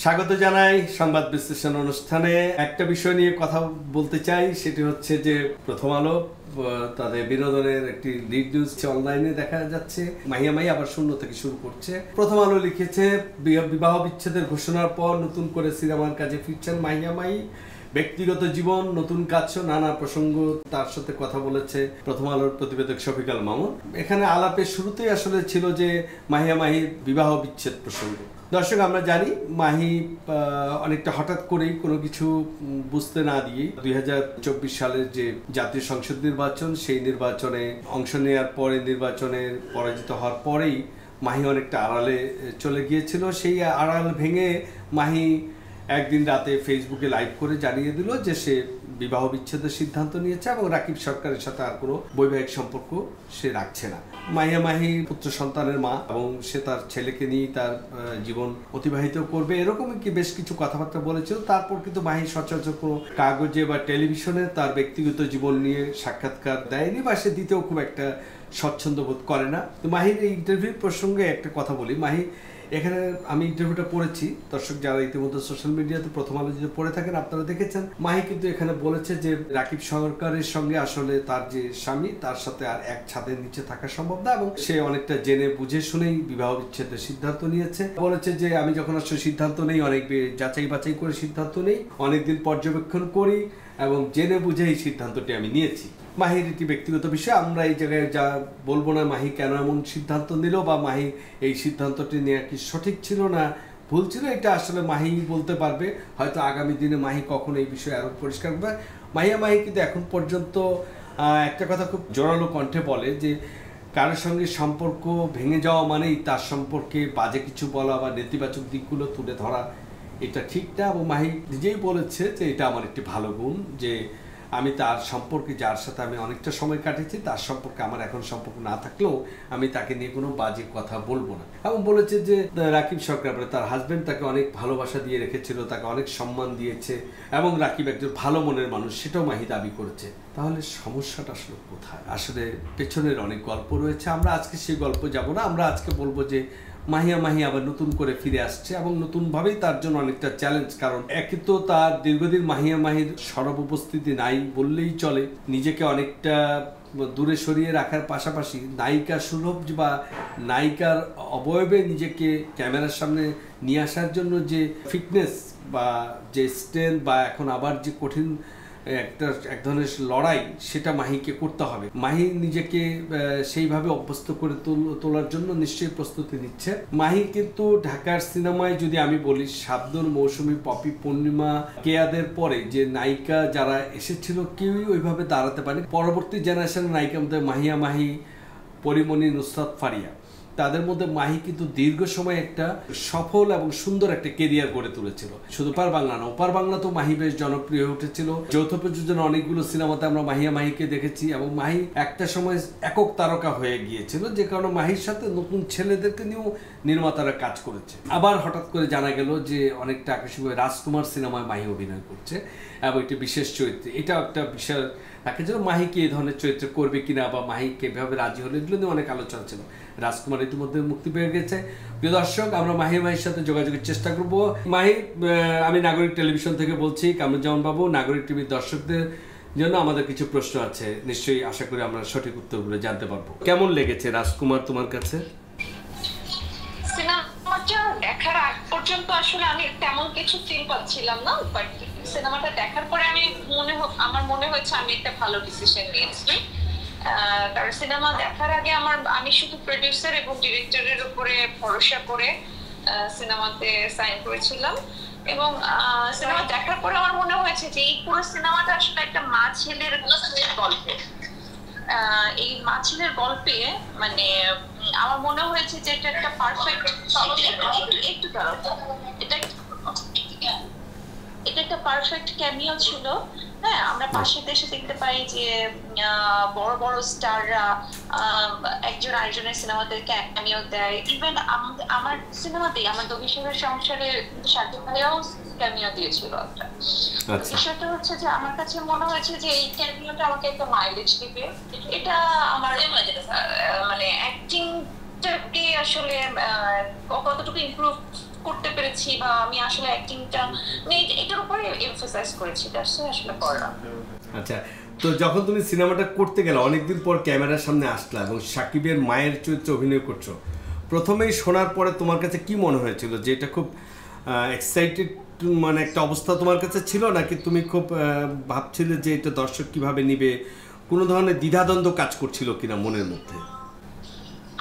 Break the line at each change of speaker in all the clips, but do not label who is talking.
স্বাগত জানাই সংবাদ বিশ্লেষণ অনুষ্ঠানে। একটা বিষয় নিয়ে কথা বলতে চাই, সেটি হচ্ছে যে প্রথম আলো তাদের বিনোদনের একটি লিড নিউজ অনলাইনে দেখা যাচ্ছে মাহিয়া মাহি আবার শূন্য থেকে শুরু করছে। প্রথম আলো লিখেছে বিবাহ বিচ্ছেদের ঘোষণার পর নতুন করে সিনেমার কাজে ফিরছেন মাহিয়া মাহি। ব্যক্তিগত জীবন, নতুন কাজ, নানা প্রসঙ্গ তার সাথে কথা বলেছে প্রথম আলোর প্রতিবেদক শফিক আল মামুন। এখানে আলাপের শুরুতেই আসলে ছিল যে মাহিয়া মাহির বিবাহ বিচ্ছেদ প্রসঙ্গ। দর্শক, আমরা জানি মাহি অনেকটা হঠাৎ করেই কোনো কিছু বুঝতে না দিয়ে 2024 সালের যে জাতীয় সংসদ নির্বাচন, সেই নির্বাচনে অংশ নেওয়ার পরে নির্বাচনে পরাজিত হওয়ার পরেই মাহি অনেকটা আড়ালে চলে গিয়েছিল। সেই আড়াল ভেঙে মাহি একদিন রাতে ফেসবুকে লাইভ করে জানিয়ে দিল যে সে বিবাহ বিচ্ছেদের সিদ্ধান্ত নিয়েছে এবং রাকিব সরকারের সাথে আর কোনো বৈবাহিক সম্পর্ক সে রাখছে না। মাহিয়া মাহি পুত্র সন্তানের মা এবং সে তার ছেলেকে নিয়ে তার জীবন অতিবাহিত করবে, এরকম কি বেশ কিছু কথাবার্তা বলেছিল। তারপর কিন্তু মাহি সচরাচর কোনো কাগজে বা টেলিভিশনে তার ব্যক্তিগত জীবন নিয়ে সাক্ষাৎকার দেয়নি বা সে দিতেও খুব একটা স্বচ্ছন্দ বোধ করে না। তো মাহির এই ইন্টারভিউ প্রসঙ্গে একটা কথা বলি। মাহি এখানে আমি ইন্টারভিউটা পড়েছি, দর্শক যারা ইতিমধ্যে সোশ্যাল মিডিয়াতে প্রথম আলো যদি পড়ে থাকেন আপনারা দেখেছেন। মাহি কিন্তু এখানে বলেছে যে রাকিব সরকারের সঙ্গে আসলে তার যে স্বামী, তার সাথে আর এক ছাদের নিচে থাকা সম্ভব না এবং সে অনেকটা জেনে বুঝে শুনেই বিবাহ বিচ্ছেদের সিদ্ধান্ত নিয়েছে। বলেছে যে আমি যখন আসলে সিদ্ধান্ত নেই অনেক যাচাই বাছাই করে সিদ্ধান্ত নেই, অনেকদিন পর্যবেক্ষণ করি এবং জেনে বুঝে এই সিদ্ধান্তটি আমি নিয়েছি। মাহির একটি ব্যক্তিগত বিষয়, আমরা এই জায়গায় যা বলবো না মাহি কেন এমন সিদ্ধান্ত নিল বা মাহি এই সিদ্ধান্তটি নেওয়া কি সঠিক ছিল না ভুল ছিল, এটা আসলে মাহি বলতে পারবে। হয়তো আগামী দিনে মাহি কখন এই বিষয়ে আরও পরিষ্কার করবে। মাহিয়া মাহি কিন্তু এখন পর্যন্ত একটা কথা খুব জোরালো কণ্ঠে বলে যে কারোর সঙ্গে সম্পর্ক ভেঙে যাওয়া মানেই তার সম্পর্কে বাজে কিছু বলা বা নেতিবাচক দিকগুলো তুলে ধরা এটা ঠিক না। এবং মাহি নিজেই বলেছে যে এটা আমার একটি ভালো গুণ, যে আমি তার সম্পর্কে যার সাথে আমি অনেকটা সময় কাটিয়েছি তার সম্পর্কে আমার এখন সম্পর্ক না থাকলেও আমি তাকে নিয়ে কোনো বাজে কথা বলবো না। এবং বলেছে যে রাকিব সরকার তার হাজব্যান্ড তাকে অনেক ভালোবাসা দিয়ে রেখেছিল, তাকে অনেক সম্মান দিয়েছে এবং রাকিব একজন ভালো মনের মানুষ, সেটাও মাহি দাবি করেছে। তাহলে সমস্যাটা আসলে কোথায়? আসলে পেছনের অনেক গল্প রয়েছে, আমরা আজকে সেই গল্প যাব না। আমরা আজকে বলবো যে মাহিয়া মাহি আবার নতুন করে ফিরে আসছে এবং নতুনভাবেই তার জন্য অনেকটা চ্যালেঞ্জ। কারণ একই তো তার দীর্ঘদিন মাহিয়া মাহির সরব উপস্থিতি নাই বললেই চলে, নিজেকে অনেকটা দূরে সরিয়ে রাখার পাশাপাশি নায়িকা সুলভ বা নায়িকার অবয়বে নিজেকে ক্যামেরার সামনে নিয়ে আসার জন্য যে ফিটনেস বা যে স্ট্রেংথ বা এখন আবার যে কঠিন এক ধরনের লড়াই, সেটা মাহিকে করতে হবে। মাহি নিজেকে সেইভাবে অভ্যস্ত করে তোলার জন্য নিশ্চয়ই প্রস্তুতি নিচ্ছে। মাহি কিন্তু ঢাকার সিনেমায় যদি আমি বলি শাবনূর, মৌসুমী, পপি, পূর্ণিমা, কেয়াদের পরে যে নায়িকা যারা এসেছিল কেউই ওইভাবে দাঁড়াতে পারেনি। পরবর্তী জেনারেশনের নায়িকার মধ্যে মাহিয়া মাহি, পরিমণি, নুসরাত ফারিয়া, তাদের মধ্যে মাহি কিন্তু দীর্ঘ সময় একটা সফল এবং সুন্দর একটা কেরিয়ার গড়ে তুলেছিল। শুধু ওপার বাংলা না, ওপার বাংলা তো মাহি বেশ জনপ্রিয় হয়ে উঠেছিল। যৌথ প্রযোজনা অনেকগুলো সিনেমাতে আমরা মাহিয়া মাহিকে দেখেছি এবং মাহি একটা সময় একক তারকা হয়ে গিয়েছিল, যে কারণে মাহির সাথে নতুন ছেলেদেরকে নিয়েও নির্মাতারা কাজ করেছে। আবার হঠাৎ করে জানা গেল যে অনেকটা আকস্মিকভাবে রাজকুমার সিনেমায় মাহি অভিনয় করছে এবং একটি বিশেষ চরিত্রে। এটা একটা বিশাল তাকে যেন মাহিকে এই ধরনের চরিত্র করবে কিনা বা মাহিকে এভাবে রাজি হলো, এগুলো নিয়ে অনেক আলোচনা ছিল। রাজকুমার ইতিমধ্যে মুক্তি পেয়ে গেছে। প্রিয় দর্শক, আমরা মাহির মাহির সাথে যোগাযোগের চেষ্টা করবো। মাহি, আমি নাগরিক টেলিভিশন থেকে বলছি, কামরুজ্জামান বাবু। নাগরিক টিভির দর্শকদের জন্য আমাদের কিছু প্রশ্ন আছে, নিশ্চয়ই আশা করি আমরা সঠিক উত্তরগুলো জানতে পারবো। কেমন লেগেছে রাজকুমার তোমার কাছে?
সিনেমাটা দেখার আগ পর্যন্ত আসলে আমি তেমন কিছু ফিল পাচ্ছিলাম না, বাট সিনেমাটা দেখার পরে আমার মনে হয়েছে আমি একটা ভালো ডিসিশন নিয়েছি। কারণ সিনেমা দেখার আগে আমি শুধু প্রডিউসার এবং ডিরেক্টরের উপরে ভরসা করে সিনেমাতে সাইন করেছিলাম এবং সিনেমা দেখার পরে আমার মনে হয়েছে যে এই পুরো সিনেমাটা আসলে একটা মা ছেলের গল্প। এই মা ছেলের গল্পে মানে আমার মনে হয়েছে যে এটা একটা পারফেক্ট, এটা একটা পারফেক্ট ক্যামিও ছিল। হ্যাঁ, আমরা পাশের দেশে দেখতে পাই যে বড় বড় স্টাররা একজন আরেকজনের সিনেমাতে ক্যামিও দেয়। ইভেন আমার সিনেমাতেই আমার দবিশের সংসারে শাকিব ভাইয়াও ক্যামিও দিয়েছিল একটা। বিষয়টা হচ্ছে যে আমার কাছে মনে হয়েছে যে এই ক্যামিওটা আমাকে একটা মাইলেজ দিবে। এটা আমার মানে অ্যাক্টিংটাকে আসলে কতটুকু ইমপ্রুভ করতে পেরেছি বা আমি আসলে অ্যাক্টিংটা মানে এটার উপরে এমফাসাইজ করেছি, দ্যাটস আসলে করা।
আচ্ছা, তো যখন তুমি সিনেমাটা করতে গেলে অনেকদিন পর ক্যামেরার সামনে আসলা এবং সাকিবের মায়ের চরিত্রে অভিনয় করছো, প্রথমেই শোনার পরে তোমার কাছে কি মনে হয়েছিল? যে এটা খুব এক্সাইটেড মানে একটা অবস্থা তোমার কাছে ছিল, নাকি তুমি খুব ভাবছিলে যে এটা দর্শক কিভাবে নিবে? কোনো ধরনের দ্বিধাদ্বন্দ্ব কাজ করছিল কিনা মনের মধ্যে?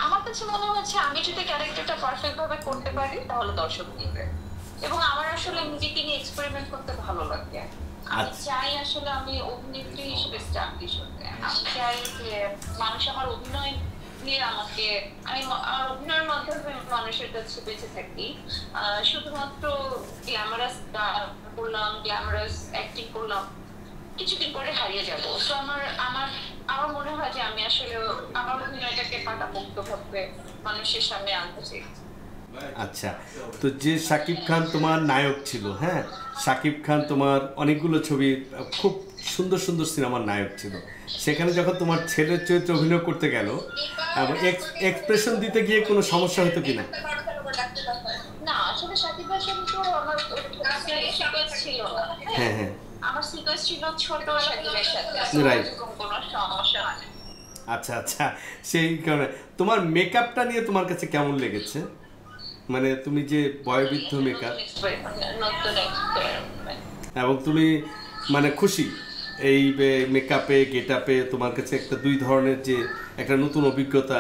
আমার কাছে মনে হচ্ছে আমি যদি ক্যারেক্টারটা পারফেক্ট ভাবে করতে পারি তাহলে দর্শক নিবে, এবং আমার আসলে নিজেকে নিয়ে এক্সপেরিমেন্ট করতে ভালো লাগে। আমি চাই আসলে আমি অভিনেত্রী হিসেবে স্টাবলিশ হতে। আমি চাই যে মানুষ আমার অভিনয় নিয়ে আমাকে, আমি আমার অভিনয়ের মাধ্যমে মানুষের কাছে বেঁচে থাকি। শুধুমাত্র গ্ল্যামারাস করলাম, গ্ল্যামারাস অ্যাক্টিং করলাম, কিছুদিন পরে হারিয়ে যাবো। তো আমার মনে হয় যে আমি আসলে আমার অভিনয়টাকে পাকাপোক্ত ভাবে মানুষের সামনে আনতে চাই।
আচ্ছা, তো যে শাকিব খান তোমার নায়ক ছিল, হ্যাঁ, শাকিব খান তোমার অনেকগুলো ছবি খুব সুন্দর সুন্দর সিনেমার নায়ক ছিল, সেখানে যখন তোমার ছেলের চরিত্রে অভিনয় করতে গেল এবং এক্সপ্রেশন দিতে গিয়ে কোনো সমস্যা হতো কিনা?
না, আসলে শাকিব ভাইয়ের সাথে তো আমার সিকোয়েন্স ছিল না।
হ্যাঁ হ্যাঁ,
আমার সিকোয়েন্স ছিল ছোট শাকিবের সাথে,
রাইট।
কোনো সমস্যা হয়নি।
আচ্ছা আচ্ছা, সেই কারণে তোমার মেকআপটা নিয়ে তোমার কাছে কেমন লেগেছে? মানে তুমি যে বয়োবৃদ্ধ মেকআপ, এবং তুমি মানে খুশি এই মেকআপে গেটআপে? তোমার কাছে একটা দুই ধরনের যে একটা নতুন অভিজ্ঞতা,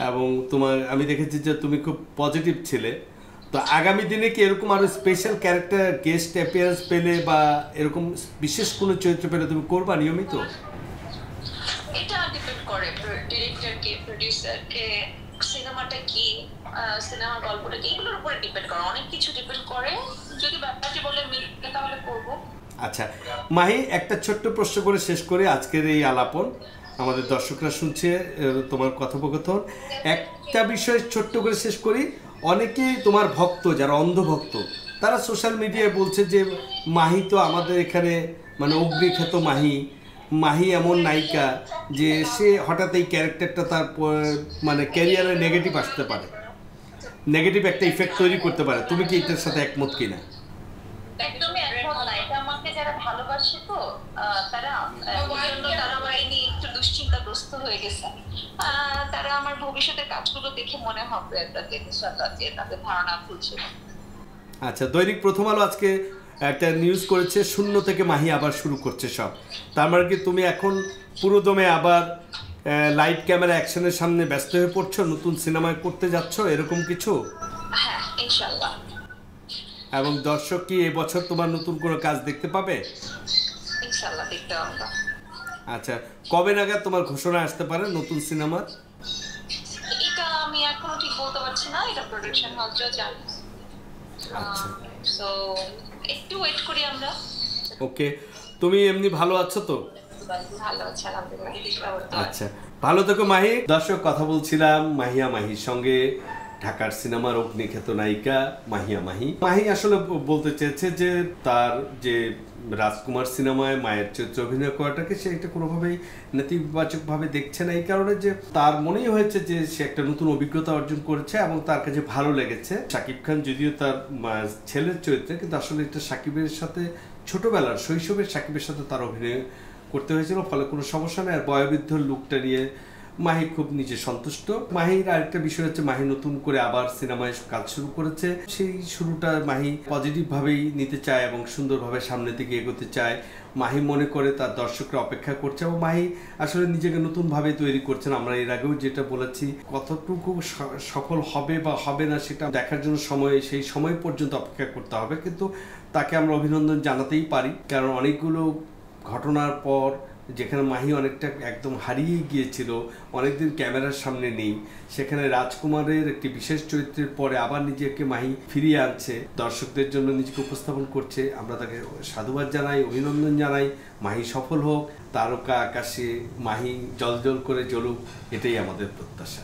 এবং তোমার আমি দেখেছি যে তুমি খুব পজিটিভ ছিলে। তো আগামী দিনে কি এরকম আরো স্পেশাল ক্যারেক্টার গেস্ট অ্যাপিয়ারেন্স পেলে বা এরকম বিশেষ কোনো চরিত্র পেলে তুমি করবা নিয়মিত?
এটা ডিপেন্ড করে ডিরেক্টরকে, প্রোডিউসারকে, সিনেমাটা কি, সিনেমার গল্পটা কি, এগুলোর উপরে ডিপেন্ড করে, অনেক কিছু ডিপেন্ড করে। যদি ব্যাপারটি বলে মিলবে তাহলে করব।
আচ্ছা মাহি, একটা ছোট্ট প্রশ্ন করে শেষ করে আজকের এই আলাপন, আমাদের দর্শকরা শুনছে তোমার কথোপকথন, একটা বিষয় ছোট্ট করে শেষ করি। অনেকেই তোমার ভক্ত, যারা অন্ধভক্ত, তারা সোশ্যাল মিডিয়ায় বলছে যে মাহি তো আমাদের এখানে মানে অগ্নিখ্যাত মাহি, মাহি এমন নায়িকা যে সে হঠাৎ এই ক্যারেক্টারটা তার মানে ক্যারিয়ারে নেগেটিভ আসতে পারে, নেগেটিভ একটা ইফেক্ট তৈরি করতে পারে। তুমি কি এটার সাথে একমত কিনা?
একদমই একমত না। এটা আমাকে যারা ভালোবাসে তো তারা আমার এই নিয়ে একটু দুশ্চিন্তাগ্রস্ত হয়ে গেছে। তারা আমার ভবিষ্যতের কাজগুলো দেখে মনে হবে তাদের তাদের ধারণা খুলছে।
আচ্ছা, দৈনিক প্রথম আলো আজকে একটা নিউজ করেছে, শূন্য থেকে মাহি আবার শুরু করছে সব। তার মানে কি তুমি এখন পুরো দমে আবার লাইট ক্যামেরা অ্যাকশনের সামনে ব্যস্ত হয়ে পড়ছো, নতুন সিনেমায় করতে যাচ্ছ এরকম কিছু?
হ্যাঁ, ইনশাআল্লাহ।
এবং দর্শক কি এবছর তোমার নতুন কোনো কাজ দেখতে পাবে?
ইনশাআল্লাহ দেখতে পাবো।
আচ্ছা, কবে নাগাদ তোমার ঘোষণা আসতে পারে নতুন সিনেমার?
এটা আমি এখনো ঠিক বলতে পারছি না, এটা প্রোডাকশন হাউসও জানে।
আচ্ছা,
সো একটু ওয়েট করি আমরা।
ওকে, তুমি এমনি ভালো আছো তো?
ভালো আছে আলহামদুলিল্লাহ।
আচ্ছা, ভালো থেকো মাহি। দর্শক, কথা বলছিলাম মাহিয়া মাহির সঙ্গে, ঢাকার সিনেমার অগ্নিখ্যাত নায়িকা মাহিয়া মাহি। মাহি আসলে বলতে চেয়েছে যে তার যে রাজকুমার সিনেমায় মায়ের চরিত্রে অভিনয় করাটাকে সে এটা কোনোভাবেই নেতিবাচকভাবে দেখছে না, এই কারণে যে তার মনেই হয়েছে যে সে একটা নতুন অভিজ্ঞতা অর্জন করেছে এবং তার কাছে ভালো লেগেছে। শাকিব খান যদিও তার ছেলের চরিত্রে, কিন্তু আসলে এটা শাকিবের সাথে ছোটবেলার শৈশবের শাকিবের সাথে তার অভিনয় করতে হয়েছিল, ফলে কোনো সমস্যা নেই। আর বয়োবৃদ্ধ লুকটা নিয়ে মাহি খুব নিজে সন্তুষ্ট। মাহির আরেকটা বিষয় হচ্ছে মাহি নতুন করে আবার সিনেমায় কাজ শুরু করেছে, সেই শুরুটা মাহি পজিটিভ ভাবেই নিতে চায় এবং সুন্দরভাবে সামনের দিকে এগোতে চায়। মাহি মনে করে তার দর্শকরা অপেক্ষা করছে এবং মাহি আসলে নিজেকে নতুনভাবে তৈরি করছেন। আমরা এর আগেও যেটা বলেছি, কতটুকু সফল হবে বা হবে না সেটা দেখার জন্য সেই সময় পর্যন্ত অপেক্ষা করতে হবে, কিন্তু তাকে আমরা অভিনন্দন জানাতেই পারি, কারণ অনেকগুলো ঘটনার পর যেখানে মাহি অনেকটা একদম হারিয়ে গিয়েছিল, অনেকদিন ক্যামেরার সামনে নেই, সেখানে রাজকুমারের একটি বিশেষ চরিত্রের পরে আবার নিজেকে মাহি ফিরিয়ে আনছে, দর্শকদের জন্য নিজেকে উপস্থাপন করছে। আমরা তাকে সাধুবাদ জানাই, অভিনন্দন জানাই। মাহি সফল হোক, তারকা আকাশে মাহি জল জল করে জ্বলুক, এটাই আমাদের প্রত্যাশা।